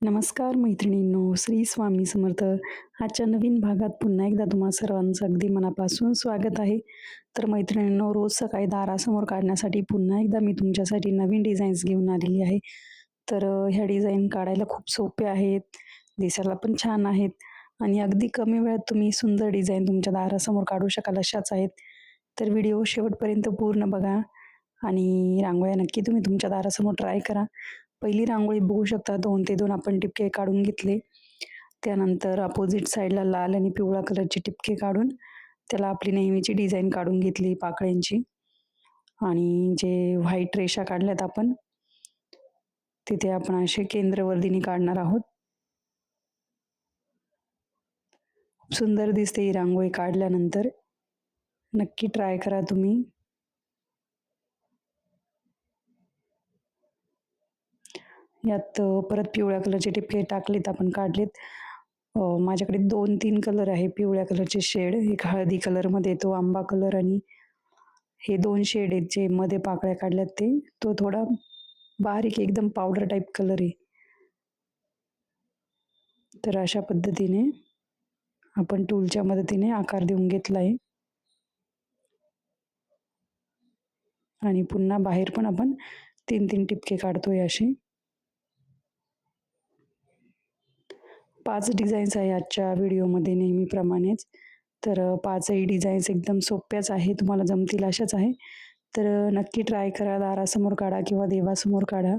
नमस्कार मैत्रिणींनो, श्री स्वामी समर्थ. आजच्या नवीन भागात पुन्हा एकदा तुम्हा सर्वांचं अगदी मनापासून स्वागत आहे. तर मैत्रिणींनो, रोज सकाळी दारासमोर काढण्यासाठी पुन्हा एकदा मी तुमच्यासाठी नवीन डिझाईन्स घेऊन आलेली आहे. तर ह्या डिझाईन काढायला खूप सोप्या आहेत, दिसायला पण छान आहेत आणि अगदी कमी वेळात तुम्ही सुंदर डिझाईन तुमच्या दारासमोर काढू शकाल अशाच आहेत. तर व्हिडिओ शेवटपर्यंत पूर्ण बघा आणि रांगोळ्या नक्की तुम्ही तुमच्या दारासमोर ट्राय करा. पहिली रांगोळी बघू शकता 2 ते 2 आपण टिपके काढून घेतले. त्यानंतर अपोजिट साईडला लाल आणि पिवळा कलरचे टिपके काढून त्याला आपली नेहमीची डिझाईन काढून घेतली पाकळ्यांची. आणि जे व्हाईट रेषा काढल्यात आपण, तिथे आपण असे केंद्रवर्धिनी काढणार आहोत. खूप सुंदर दिसते ही रांगोळी काढल्यानंतर. नक्की ट्राय करा तुम्ही. यात परत पिवळ्या कलरचे टिपके टाकलेत, आपण काढलेत. माझ्याकडे 2-3 कलर आहे पिवळ्या कलरचे शेड. एक हळदी कलरमध्ये, तो आंबा कलर, आणि हे 2 शेड आहेत जे मध्ये पाकळ्या काढल्यात ते. तो थोडा बारीक एकदम पावडर टाईप कलर आहे. तर अशा पद्धतीने आपण टूलच्या मदतीने आकार देऊन घेतला आहे. आणि पुन्हा बाहेर पण आपण 3-3 टिपके काढतोय असे. 5 डिझाईन्स आहे आजच्या व्हिडिओमध्ये नेहमीप्रमाणेच. तर 5ही डिझाईन्स एकदम सोप्याच आहे, तुम्हाला जमतील अशाच आहे. तर नक्की ट्राय करा. दारासमोर काढा किंवा देवासमोर काढा,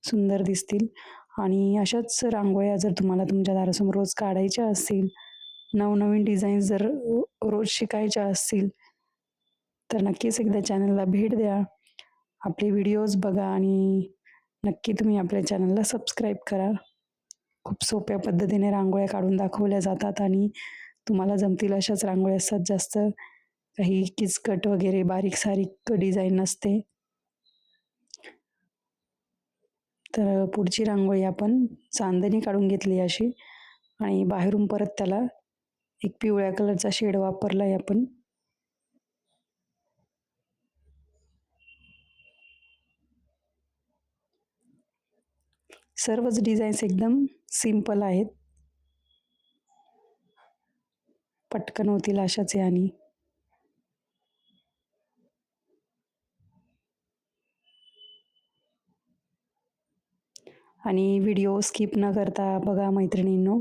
सुंदर दिसतील. आणि अशाच रांगोळ्या जर तुम्हाला तुमच्या दारासमोर रोज काढायच्या असतील, नवनवीन डिझाईन्स जर रोज शिकायच्या असतील, तर नक्कीच एकदा चॅनलला भेट द्या. आपले व्हिडिओज बघा आणि नक्की तुम्ही आपल्या चॅनलला सबस्क्राईब करा. खूप सोप्या पद्धतीने रांगोळ्या काढून दाखवल्या जातात आणि तुम्हाला जमतील अशाच रांगोळ्या असतात. जास्त काही किचकट वगैरे बारीक सारीक डिझाईन नसते. तर पुढची रांगोळी आपण चांदणी काढून घेतली अशी, आणि बाहेरून परत त्याला एक पिवळ्या कलरचा शेड वापरलाय आपण. सर्वच डिझाईन्स एकदम सिंपल आहेत, पटकन होतील अशाच आहे. आणि व्हिडिओ स्किप न करता बघा मैत्रिणींनो.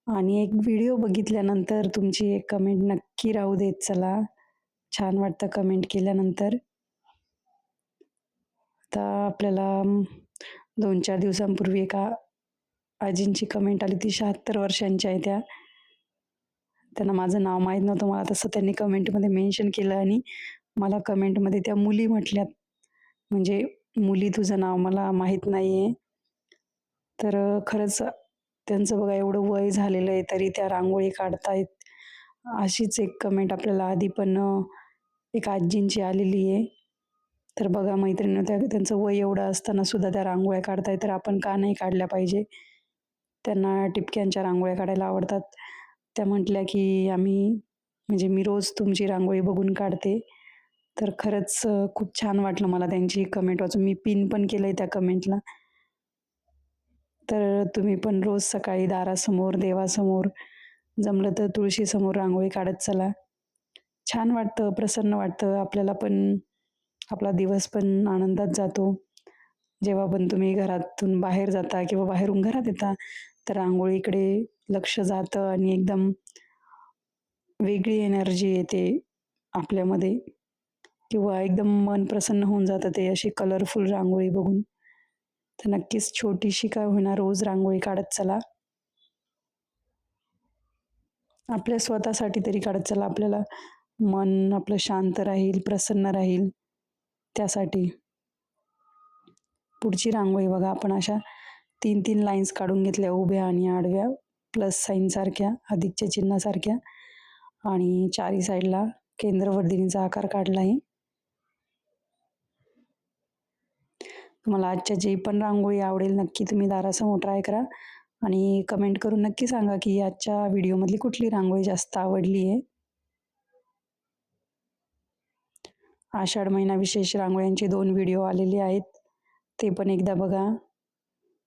आणि एक व्हिडिओ बघितल्यानंतर तुमची एक कमेंट नक्की राहू देत चला. छान वाटतं कमेंट केल्यानंतर. आता आपल्याला 2-4 दिवसांपूर्वी एका आजींची कमेंट आली, ती 76 वर्षांच्या आहे त्या. त्यांना माझं नाव माहीत नव्हतं, मला तसं त्यांनी कमेंटमध्ये मेन्शन केलं आणि मला कमेंटमध्ये त्या मुली म्हटल्यात. म्हणजे मुली, तुझं नाव मला माहीत नाही आहे. तर खरंच त्यांचं बघा एवढं वय झालेलं आहे तरी त्या रांगोळी काढतायत. अशीच एक कमेंट आपल्याला आधी पण एक आजींची आलेली आहे. तर बघा मैत्रिणींनो, त्यांचं वय एवढं असताना सुद्धा त्या रांगोळ्या काढतायत, तर आपण का नाही काढल्या पाहिजे. त्यांना टिपक्यांच्या रांगोळ्या काढायला आवडतात. त्या म्हटल्या की म्हणजे मी रोज तुमची रांगोळी बघून काढते. तर खरंच खूप छान वाटलं मला त्यांची कमेंट वाचून. मी पिन पण केलंय त्या कमेंटला. तर तुम्ही पण रोज सकाळी दारासमोर, देवासमोर, जमलं तर तुळशीसमोर रांगोळी काढत चला. छान वाटतं, प्रसन्न वाटतं. आपल्याला पण आपला दिवस पण आनंदात जातो. जेव्हा पण तुम्ही घरातून बाहेर जाता किंवा बाहेरून घरात येता, तर रांगोळीकडे लक्ष जातं आणि एकदम वेगळी एनर्जी येते आपल्यामध्ये, किंवा एकदम मन प्रसन्न होऊन जातं ते अशी कलरफुल रांगोळी बघून. तर नक्कीच छोटीशी का होईना रोज रांगोळी काढत चला. आपल्या स्वतःसाठी तरी काढत चला. आपल्याला मन आपलं शांत राहील, प्रसन्न राहील त्यासाठी. पुढची रांगोळी बघा, आपण अशा 3-3 लाईन्स काढून घेतल्या, उभ्या आणि आडव्या, प्लस साईन सारख्या, अधिकच्या चिन्हासारख्या, आणि चारी साईडला केंद्रवर्धिनीचा आकार काढला आहे. तुम्हाला आजच्या जी पण रांगोळी आवडेल नक्की तुम्ही दारासमोर ट्राय करा आणि कमेंट करून नक्की सांगा की आजच्या व्हिडिओमधली कुठली रांगोळी जास्त आवडली आहे. आषाढ महिना विशेष रांगोळ्यांचे 2 व्हिडिओ आलेले आहेत, ते पण एकदा बघा.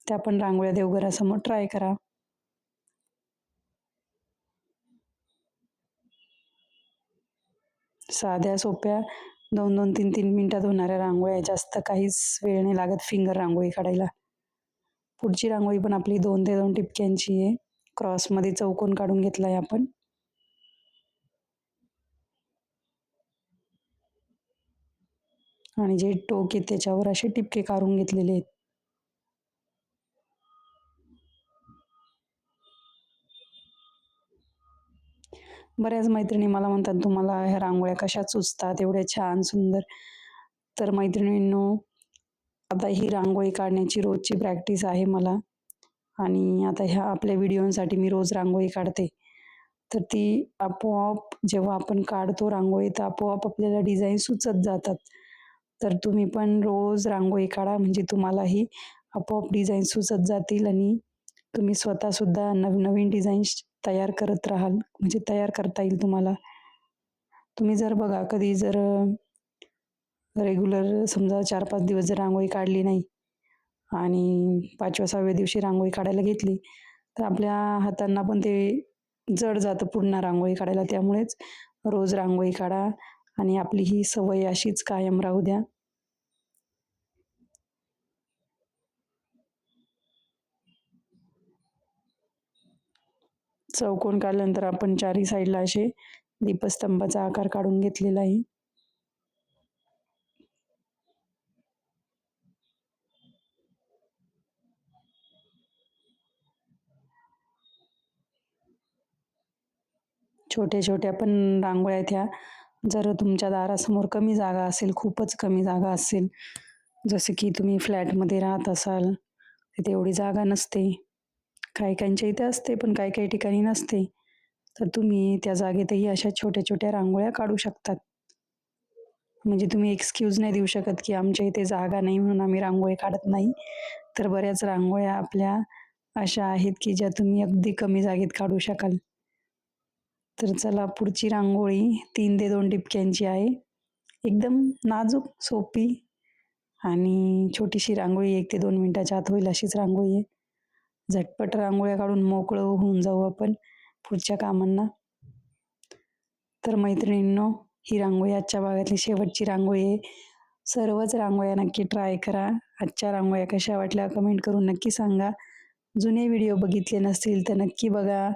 त्या पण रांगोळ्या देवघरासमोर ट्राय करा. साध्या सोप्या 2-2, 3-3 मिनिटात होणाऱ्या रांगोळ्या, जास्त काहीच वेळ नाही लागत फिंगर रांगोळी काढायला. पुढची रांगोळी पण आपली 2 ते 2 टिपक्यांची आहे. क्रॉसमध्ये चौकोन काढून घेतलाय आपण. आणि जे टोक आहे त्याच्यावर असे टिपके काढून घेतलेले आहेत. बऱ्याच मैत्रिणी मला म्हणतात, तुम्हाला ह्या रांगोळ्या कशा सुचतात एवढ्या छान सुंदर. तर मैत्रिणींनो, आता ही रांगोळी काढण्याची रोजची प्रॅक्टिस आहे मला. आणि आता ह्या आपल्या व्हिडिओसाठी मी रोज रांगोळी काढते. तर ती आपोआप जेव्हा आपण काढतो रांगोळी, तर आपोआप आपल्याला डिझाईन सुचत जातात. तर तुम्ही पण रोज रांगोळी काढा, म्हणजे तुम्हालाही आपोआप डिझाईन सुचत जातील आणि तुम्ही स्वतःसुद्धा नवनवीन डिझाईन्स तयार करत राहाल, म्हणजे तयार करता येईल तुम्हाला. तुम्ही जर बघा, कधी जर रेग्युलर समजा 4-5 दिवस जर रांगोळी काढली नाही आणि 5व्या-6व्या दिवशी रांगोळी काढायला घेतली, तर आपल्या हातांना पण ते जड जातं पुन्हा रांगोळी काढायला. त्यामुळेच रोज रांगोळी काढा आणि आपली ही सवय अशीच कायम राहू द्या. चौकोन काढल्यानंतर आपण चारही साईडला असे दीपस्तंभाचा आकार काढून घेतलेला आहे. छोट्या छोट्या पण रांगोळ्या आहेत ह्या. जर तुमच्या दारासमोर कमी जागा असेल, खूपच कमी जागा असेल, जसे की तुम्ही फ्लॅटमध्ये राहत असाल, तिथे एवढी जागा नसते, काही काहींच्या इथे असते पण काही काही ठिकाणी नसते, तर तुम्ही त्या जागेतही अशा छोट्या छोट्या रांगोळ्या काढू शकतात. म्हणजे तुम्ही एक्सक्यूज नाही देऊ शकत की आमच्या इथे जागा नाही म्हणून आम्ही रांगोळी काढत नाही. तर बऱ्याच रांगोळ्या आपल्या अशा आहेत की ज्या तुम्ही अगदी कमी जागेत काढू शकाल. तर चला, पुढची रांगोळी 3 ते 2 टिपक्यांची आहे. एकदम नाजूक, सोपी आणि छोटीशी रांगोळी, 1 ते 2 मिनिटाच्या आत होईल अशीच रांगोळी आहे. झटपट रांगोळ्या काढून मोकळं होऊन जाऊ आपण पुढच्या कामांना. तर मैत्रिणींनो, ही रांगोळी आजच्या भागातली शेवटची रांगोळी आहे. सर्वच रांगोळ्या नक्की ट्राय करा. आजच्या रांगोळ्या कशा वाटल्या कमेंट करून नक्की सांगा. जुने व्हिडिओ बघितले नसतील तर नक्की बघा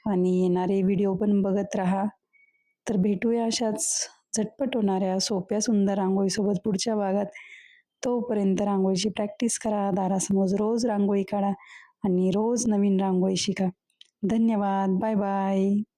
आणि येणारे व्हिडिओ पण बघत राहा. तर भेटूया अशाच झटपट होणाऱ्या सोप्या सुंदर रांगोळीसोबत पुढच्या भागात. तोपर्यंत रांगोळीची प्रॅक्टिस करा, दारासमोर रोज रांगोळी काढा आणि रोज नवीन रांगोळी शिका. धन्यवाद. Bye bye.